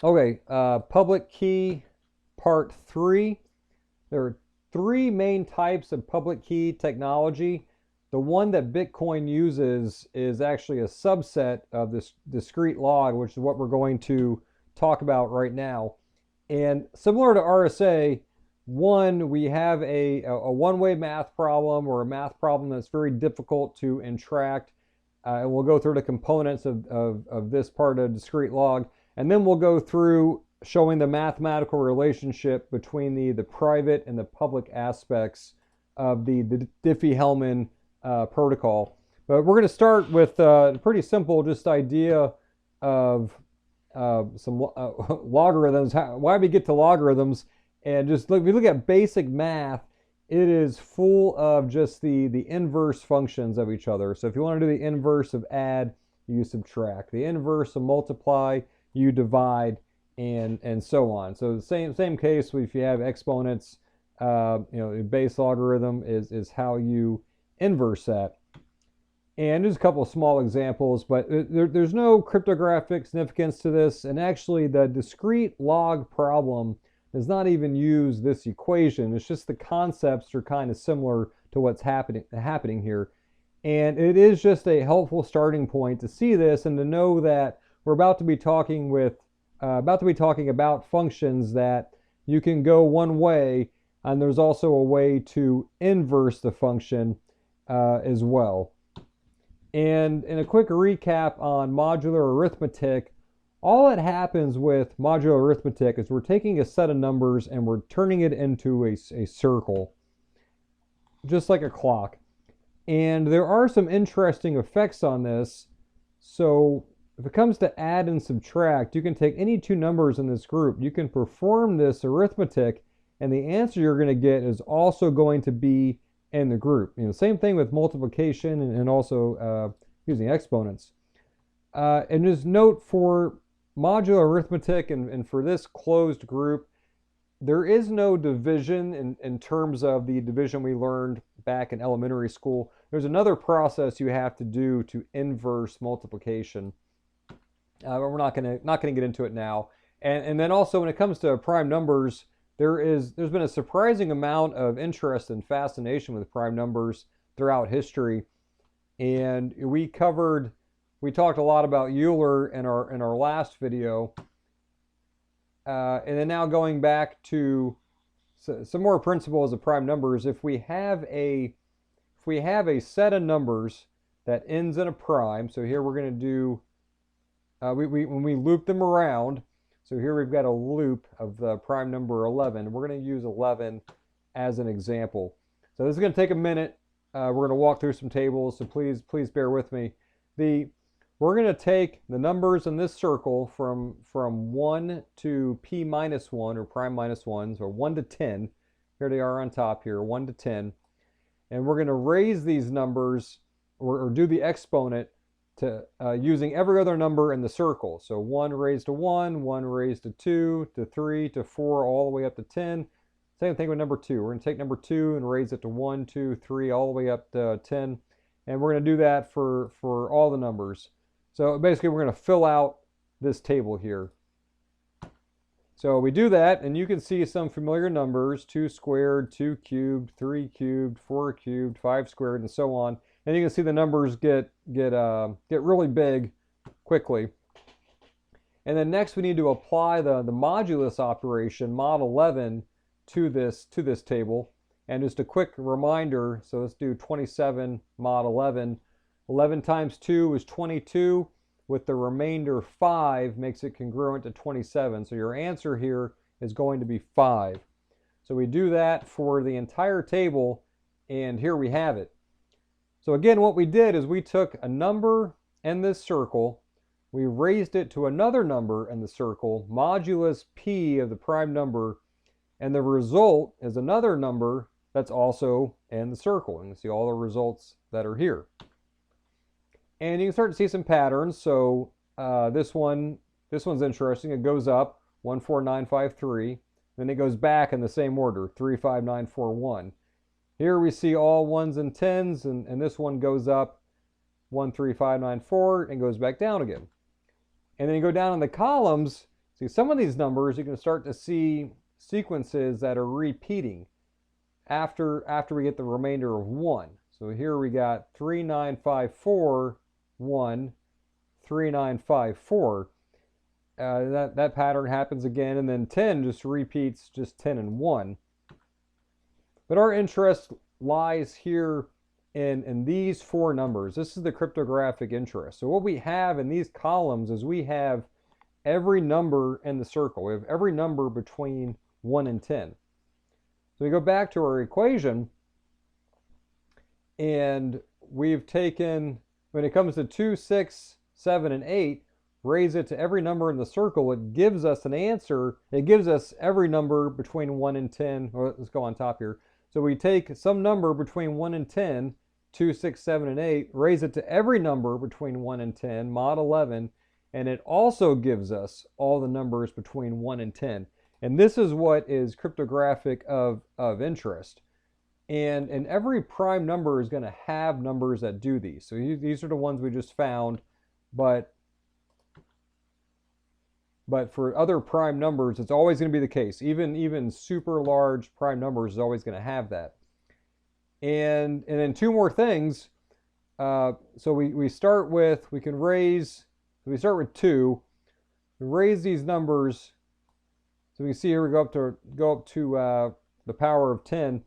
Okay, public key part 3. There are three main types of public key technology. The one that Bitcoin uses is actually a subset of this discrete log, which is what we're going to talk about right now. And similar to RSA, we have a one-way math problem, or a math problem that's very difficult to entract. And we'll go through the components of this part of discrete log. And then we'll go through showing the mathematical relationship between the private and the public aspects of the Diffie-Hellman protocol. But we're going to start with a pretty simple just idea of some logarithms, why we get to logarithms. And just look, if you look at basic math, it is full of just the inverse functions of each other. So if you want to do the inverse of add, you subtract. The inverse of multiply, you divide, and so on. So the same case if you have exponents. Base logarithm is how you inverse that. And there's a couple of small examples, but there's no cryptographic significance to this. And actually, the discrete log problem does not even use this equation. It's just the concepts are kind of similar to what's happening here. And it is just a helpful starting point to see this and to know that we're about to be talking about functions that you can go one way, and there's also a way to inverse the function as well. And in a quick recap on modular arithmetic, all that happens with modular arithmetic is we're taking a set of numbers and we're turning it into a circle, just like a clock. And there are some interesting effects on this. So if it comes to add and subtract, you can take any two numbers in this group. You can perform this arithmetic, and the answer you're going to get is also going to be in the group. Same thing with multiplication and also using exponents. And just note for modular arithmetic and for this closed group, there is no division in terms of the division we learned back in elementary school. There's another process you have to do to inverse multiplication. We're not going to get into it now. And then also when it comes to prime numbers, there's been a surprising amount of interest and fascination with prime numbers throughout history. And we talked a lot about Euler in our last video. And then now going back to some more principles of prime numbers, if we have a set of numbers that ends in a prime, so here we're going to do when we loop them around. So here we've got a loop of the prime number 11. We're going to use 11 as an example. So this is going to take a minute. We're going to walk through some tables, so please bear with me. We're going to take the numbers in this circle from 1 to p minus 1, or prime minus 1, so 1 to 10. Here they are on top here, 1 to 10. And we're going to raise these numbers, or do the exponent, to using every other number in the circle. So 1 raised to 1, 1 raised to 2, to 3, to 4, all the way up to 10. Same thing with number 2. We're going to take number 2 and raise it to 1, 2, 3, all the way up to 10. And we're going to do that for all the numbers. So basically, we're going to fill out this table here. So we do that, and you can see some familiar numbers: 2 squared, 2 cubed, 3 cubed, 4 cubed, 5 squared, and so on. And you can see the numbers get really big quickly. And then next, we need to apply the modulus operation, mod 11, to this table. And just a quick reminder, so let's do 27 mod 11. 11 times 2 is 22, with the remainder 5 makes it congruent to 27. So your answer here is going to be 5. So we do that for the entire table, and here we have it. So again, what we did is we took a number in this circle, we raised it to another number in the circle, modulus p of the prime number, and the result is another number that's also in the circle. And you can see all the results that are here. And you can start to see some patterns. So this one's interesting. It goes up 14953, then it goes back in the same order, 35941. Here we see all 1s and 10s, and this one goes up 13594 and goes back down again. And then you go down in the columns, See, some of these numbers you can start to see sequences that are repeating after we get the remainder of 1. So here we got 3954 1 3954. That pattern happens again, and then 10 just repeats just 10 and 1. But our interest lies here in these 4 numbers. This is the cryptographic interest. So what we have in these columns is we have every number in the circle. We have every number between 1 and 10. So we go back to our equation, and we've taken, when it comes to 2, 6, 7, and 8, raise it to every number in the circle, it gives us an answer. It gives us every number between 1 and 10. Well, let's go on top here. So we take some number between 1 and 10, 2, 6, 7, and 8, raise it to every number between 1 and 10, mod 11, and it also gives us all the numbers between 1 and 10. And this is what is cryptographic of interest. And every prime number is going to have numbers that do these. So these are the ones we just found, but for other prime numbers, it's always going to be the case. Even super large prime numbers is always going to have that. And then 2 more things. So we start with, we start with 2. We raise these numbers. So we see here we go up to the power of 10.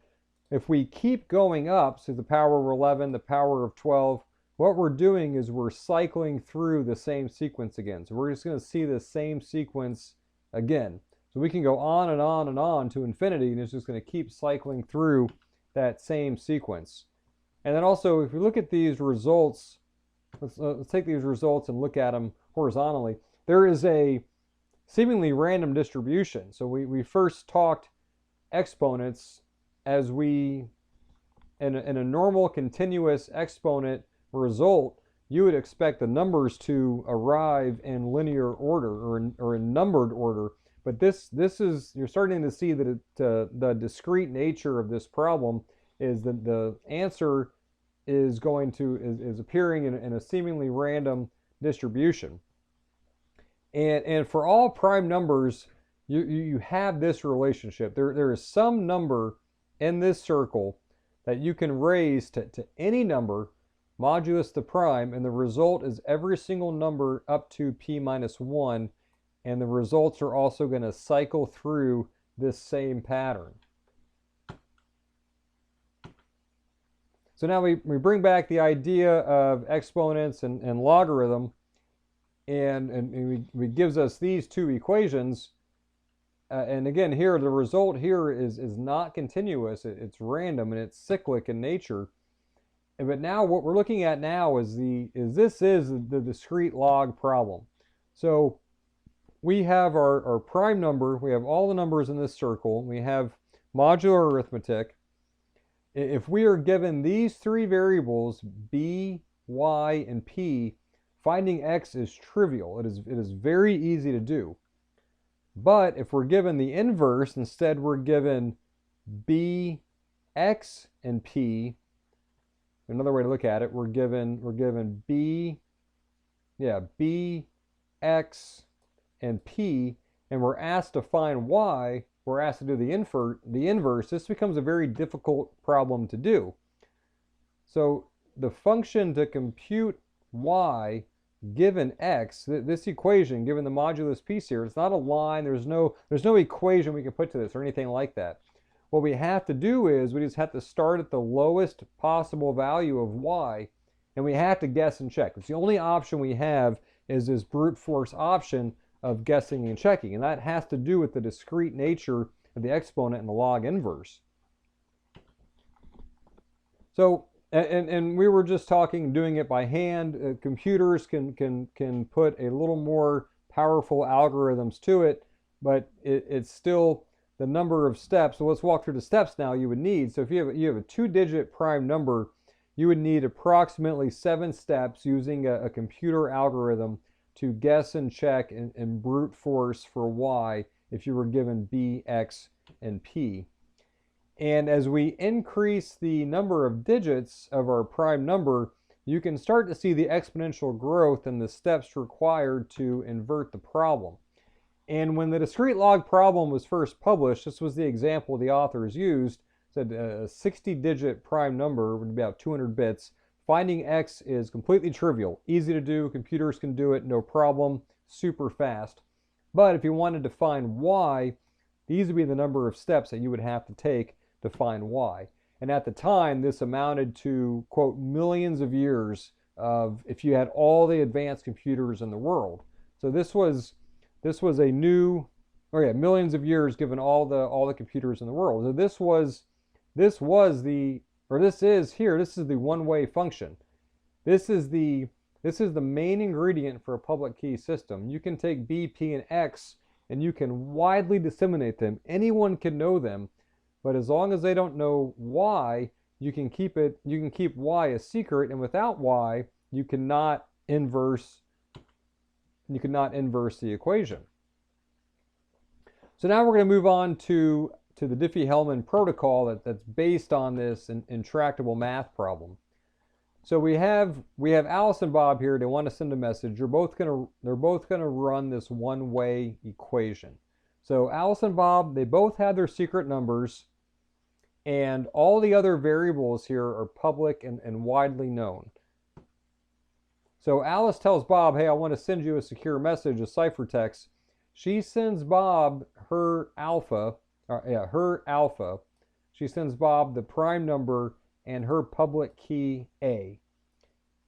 If we keep going up, so the power of 11, the power of 12, what we're doing is we're cycling through the same sequence again. So we're just going to see the same sequence again. So we can go on and on and on to infinity, and it's just going to keep cycling through that same sequence. And then also, if we look at these results, let's take these results and look at them horizontally. There is a seemingly random distribution. So we first talked exponents as in a normal continuous exponent result, you would expect the numbers to arrive in linear order or in numbered order. But this is, you're starting to see that the discrete nature of this problem is that the answer is appearing in a seemingly random distribution. And for all prime numbers, you have this relationship. There is some number in this circle that you can raise to any number modulus the prime, and the result is every single number up to p minus 1, and the results are also going to cycle through this same pattern. So now we bring back the idea of exponents and logarithm, and we gives us these 2 equations. And again, here the result here is not continuous. It's random and it's cyclic in nature. But now what we're looking at now is the discrete log problem. So we have our prime number. We have all the numbers in this circle. We have modular arithmetic. If we are given these 3 variables, b, y, and p, finding x is trivial. It is very easy to do. But if we're given the inverse, instead we're given b, x, and p. Another way to look at it, we're given b, x, and p, and we're asked to find y. We're asked to do the inverse. This becomes a very difficult problem to do. So the function to compute y given x, this equation, given the modulus piece here, it's not a line. There's no equation we can put to this or anything like that. What we have to do is we just have to start at the lowest possible value of y, and we have to guess and check. It's the only option we have is this brute force option of guessing and checking, and that has to do with the discrete nature of the exponent and the log inverse. So, and we were just talking, doing it by hand. Computers can put a little more powerful algorithms to it, but it's still the number of steps. So let's walk through the steps now you would need. So if you have a 2-digit prime number, you would need approximately 7 steps using a computer algorithm to guess and check and brute force for y if you were given b, x, and p. And as we increase the number of digits of our prime number, you can start to see the exponential growth in the steps required to invert the problem. And when the discrete log problem was first published, this was the example the authors used, said a 60-digit prime number would be about 200 bits. Finding X is completely trivial, easy to do, computers can do it, no problem, super fast. But if you wanted to find Y, these would be the number of steps that you would have to take to find Y. And at the time, this amounted to, quote, millions of years of if you had all the advanced computers in the world. So this was a new, millions of years given all the computers in the world. So this is the one-way function. This is the main ingredient for a public key system. You can take B, P, and X, and you can widely disseminate them. Anyone can know them, but as long as they don't know Y, you can keep Y a secret, and without Y, you cannot inverse the equation. So now we're going to move on to the Diffie-Hellman protocol that's based on this intractable math problem. So we have Alice and Bob here. They want to send a message. They're both going to run this one-way equation. So Alice and Bob, they both have their secret numbers, and all the other variables here are public and widely known. So Alice tells Bob, hey, I want to send you a secure message, a ciphertext. She sends Bob her alpha. She sends Bob the prime number and her public key A.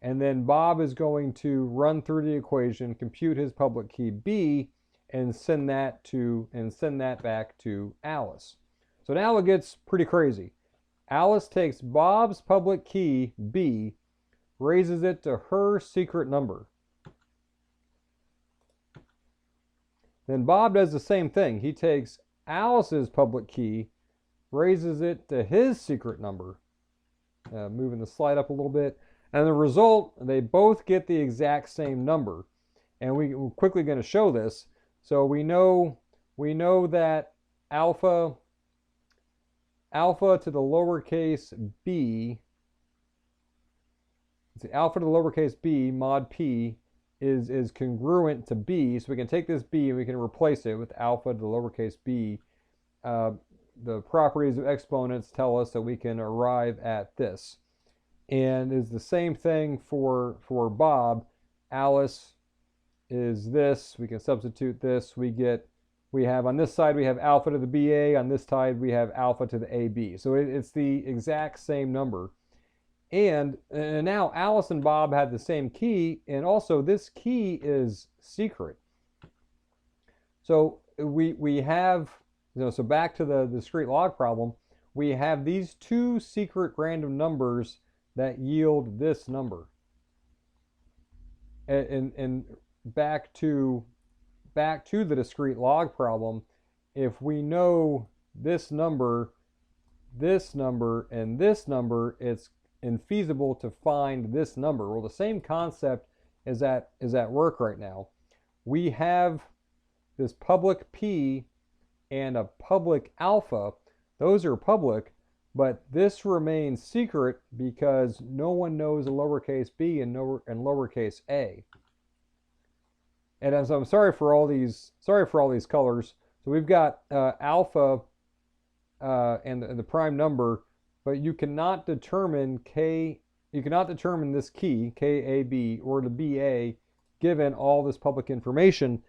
And then Bob is going to run through the equation, compute his public key B, and send that back to Alice. So now it gets pretty crazy. Alice takes Bob's public key B, raises it to her secret number. Then Bob does the same thing. He takes Alice's public key, raises it to his secret number. Moving the slide up a little bit. And the result, they both get the exact same number. And we're quickly going to show this. So we know that alpha to the lowercase b, alpha to the lowercase b mod p is congruent to b. So we can take this b and we can replace it with alpha to the lowercase b. The properties of exponents tell us that we can arrive at this. And is the same thing for Bob. Alice is this. We can substitute this. We have on this side we have alpha to the BA. On this side we have alpha to the AB. So it's the exact same number. And now Alice and Bob have the same key, and also this key is secret. So we have, so back to the discrete log problem, we have these two secret random numbers that yield this number. And back to the discrete log problem, if we know this number, and this number, it's infeasible to find this number. Well, the same concept is at work right now. We have this public P and a public alpha. Those are public, but this remains secret because no one knows a lowercase b and lowercase a. And as I'm sorry for all these colors. So we've got alpha and the prime number, but you cannot determine this key, KAB, or the BA, given all this public information.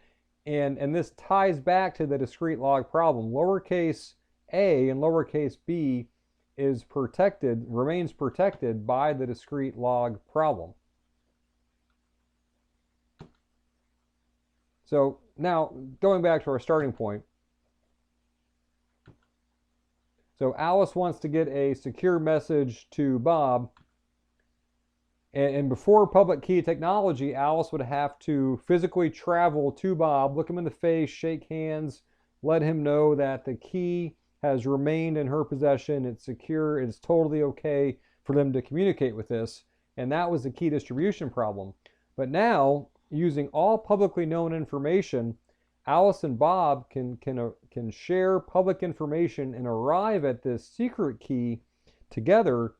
And this ties back to the discrete log problem. Lowercase a and lowercase b remains protected by the discrete log problem. So now, going back to our starting point. So Alice wants to get a secure message to Bob. And before public key technology, Alice would have to physically travel to Bob, look him in the face, shake hands, let him know that the key has remained in her possession, it's secure, it's totally okay for them to communicate with this. And that was the key distribution problem. But now, using all publicly known information, Alice and Bob can share public information and arrive at this secret key together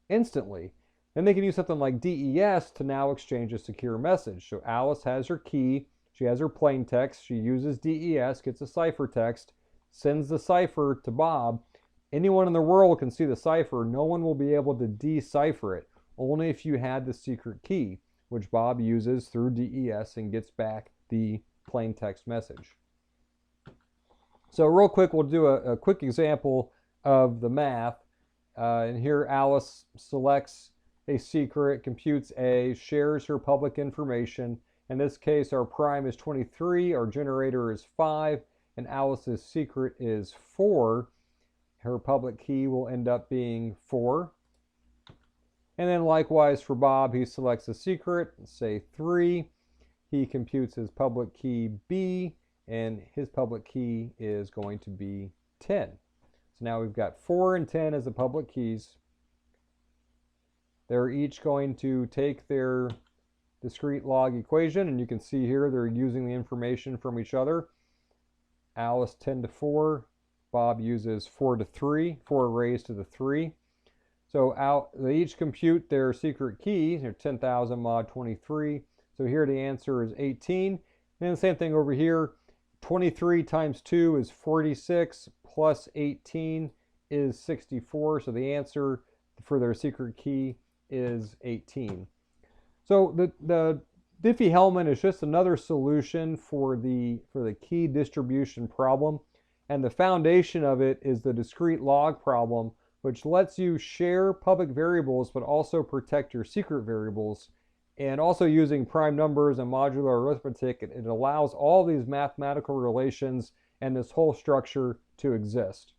instantly. Then they can use something like DES to now exchange a secure message. So Alice has her key, She has her plain text. She uses DES, gets a ciphertext, sends the cipher to Bob. Anyone in the world can see the cipher. No one will be able to decipher it, only if you had the secret key, which Bob uses through DES and gets back the plain text message. So real quick, we'll do a quick example of the math. And here Alice selects a secret, computes A, shares her public information. In this case, our prime is 23, our generator is 5, and Alice's secret is 4. Her public key will end up being 4. And then likewise for Bob, he selects a secret, say 3. He computes his public key B, and his public key is going to be 10. So now we've got 4 and 10 as the public keys. They're each going to take their discrete log equation, and you can see here they're using the information from each other. Alice 10 to 4, Bob uses 4 to 3, 4 raised to the 3. So they each compute their secret key, 10,000 mod 23. So here the answer is 18. And the same thing over here, 23 times 2 is 46, plus 18 is 64. So the answer for their secret key is 18. So the Diffie-Hellman is just another solution for the key distribution problem. And the foundation of it is the discrete log problem, which lets you share public variables but also protect your secret variables. And also using prime numbers and modular arithmetic, it allows all these mathematical relations and this whole structure to exist.